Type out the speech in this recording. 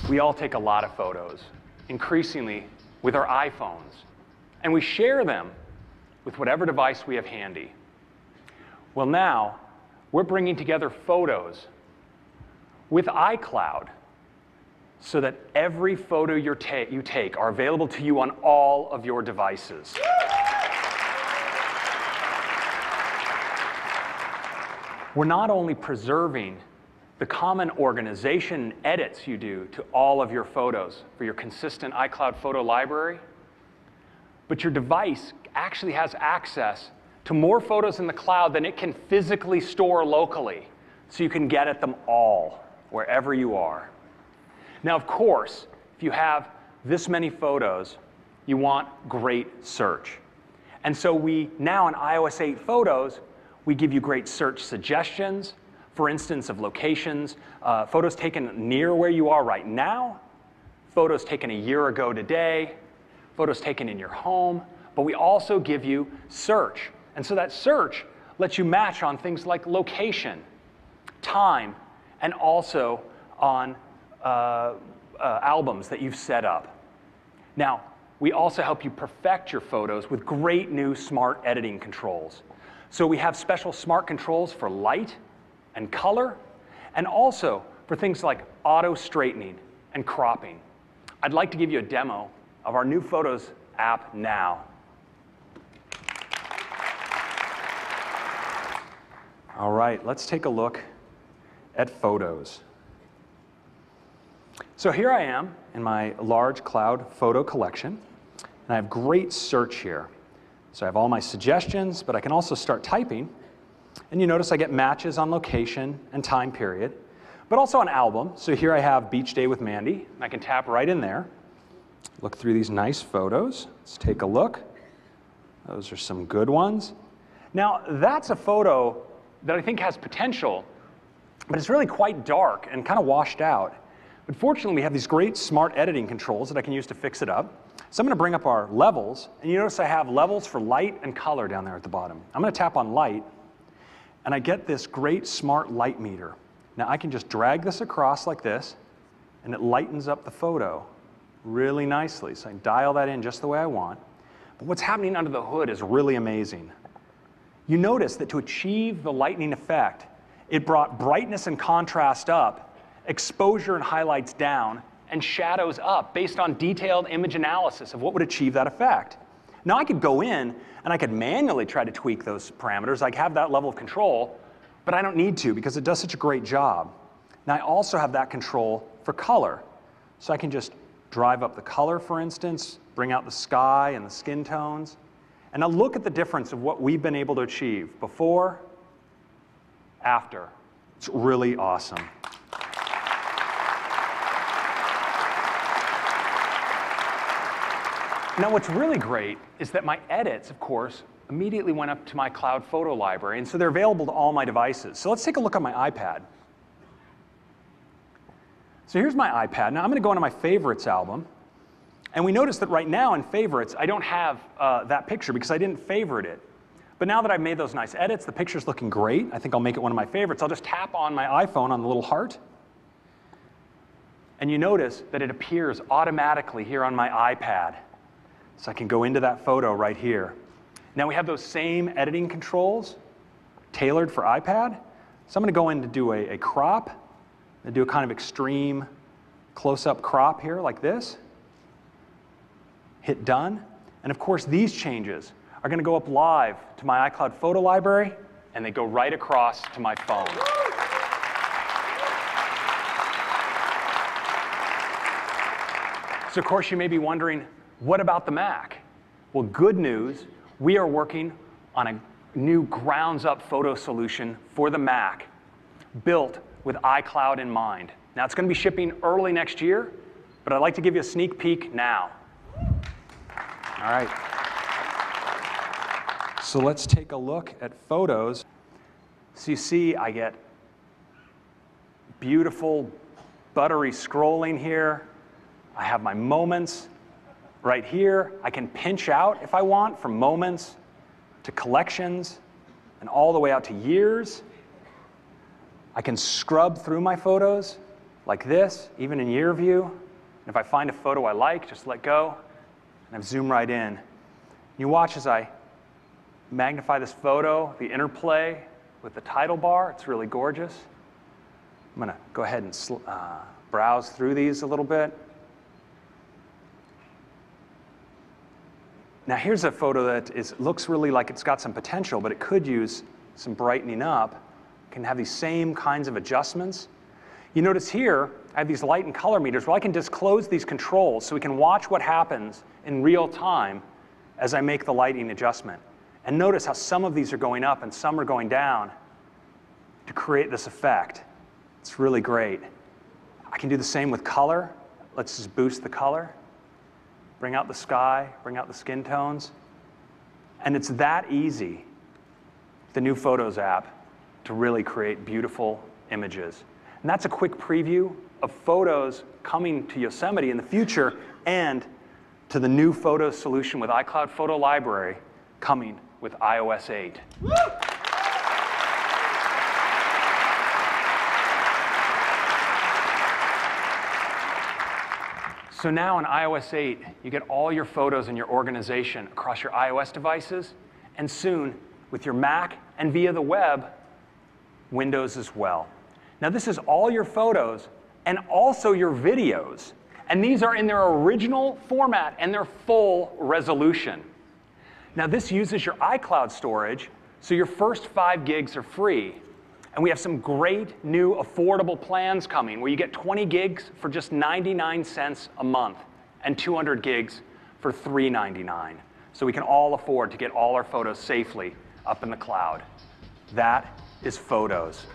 We all take a lot of photos, increasingly with our iPhones, and we share them with whatever device we have handy. Well, now we're bringing together photos with iCloud so that every photo you take are available to you on all of your devices. We're not only preserving the common organization and edits you do to all of your photos for your consistent iCloud photo library, but your device actually has access to more photos in the cloud than it can physically store locally, so you can get at them all, wherever you are. Now, of course, if you have this many photos, you want great search. And so we now in iOS 8 Photos, we give you great search suggestions, for instance, of locations, photos taken near where you are right now, photos taken a year ago today, photos taken in your home, but we also give you search. And so that search lets you match on things like location, time, and also on albums that you've set up. Now, we also help you perfect your photos with great new smart editing controls. So we have special smart controls for light and color, and also for things like auto straightening and cropping. I'd like to give you a demo of our new Photos app now. All right, let's take a look at Photos. So here I am in my large cloud photo collection, and I have great search here. So I have all my suggestions, but I can also start typing. And you notice I get matches on location and time period, but also on album. So here I have Beach Day with Mandy, and I can tap right in there. Look through these nice photos. Let's take a look. Those are some good ones. Now, that's a photo that I think has potential, but it's really quite dark and kind of washed out. But fortunately, we have these great smart editing controls that I can use to fix it up. So I'm going to bring up our levels, and you notice I have levels for light and color down there at the bottom. I'm going to tap on light, and I get this great smart light meter. Now I can just drag this across like this, and it lightens up the photo really nicely. So I can dial that in just the way I want. But what's happening under the hood is really amazing. You notice that to achieve the lightening effect, it brought brightness and contrast up, exposure and highlights down, and shadows up based on detailed image analysis of what would achieve that effect. Now I could go in and I could manually try to tweak those parameters. I have that level of control, but I don't need to because it does such a great job. Now I also have that control for color. So I can just drive up the color, for instance, bring out the sky and the skin tones. And now look at the difference of what we've been able to achieve before, after. It's really awesome. Now what's really great is that my edits, of course, immediately went up to my cloud photo library, and so they're available to all my devices. So let's take a look at my iPad. So here's my iPad. Now I'm going to go into my favorites album. And we notice that right now in favorites, I don't have that picture because I didn't favorite it. But now that I've made those nice edits, the picture's looking great. I think I'll make it one of my favorites. I'll just tap on my iPhone on the little heart. And you notice that it appears automatically here on my iPad. So I can go into that photo right here. Now we have those same editing controls tailored for iPad. So I'm going to go in to do a crop. And do a kind of extreme close-up crop here like this. Hit done. And of course, these changes are going to go up live to my iCloud photo library, and they go right across to my phone. So of course, you may be wondering, what about the Mac? Well, good news, we are working on a new grounds-up photo solution for the Mac, built with iCloud in mind. Now, it's going to be shipping early next year, but I'd like to give you a sneak peek now. All right. So let's take a look at Photos. So you see I get beautiful, buttery scrolling here. I have my moments right here. I can pinch out if I want from moments to collections and all the way out to years. I can scrub through my photos like this, even in year view. And if I find a photo I like, just let go, and I've zoomed right in. You watch as I magnify this photo, the interplay with the title bar. It's really gorgeous. I'm going to go ahead and browse through these a little bit. Now here's a photo that looks really like it's got some potential, but it could use some brightening up. It can have these same kinds of adjustments. You notice here, I have these light and color meters. Well, I can disclose these controls so we can watch what happens in real time as I make the lighting adjustment. And notice how some of these are going up and some are going down to create this effect. It's really great. I can do the same with color. Let's just boost the color. Bring out the sky, bring out the skin tones. And it's that easy, the new Photos app, to really create beautiful images. And that's a quick preview of Photos coming to Yosemite in the future and to the new Photos solution with iCloud Photo Library coming with iOS 8. Woo! So now in iOS 8, you get all your photos in your organization across your iOS devices, and soon with your Mac and via the web, Windows as well. Now this is all your photos and also your videos, and these are in their original format and their full resolution. Now this uses your iCloud storage, so your first 5 gigs are free. And we have some great new affordable plans coming where you get 20 gigs for just 99 cents a month and 200 gigs for $3.99. So we can all afford to get all our photos safely up in the cloud. That is Photos.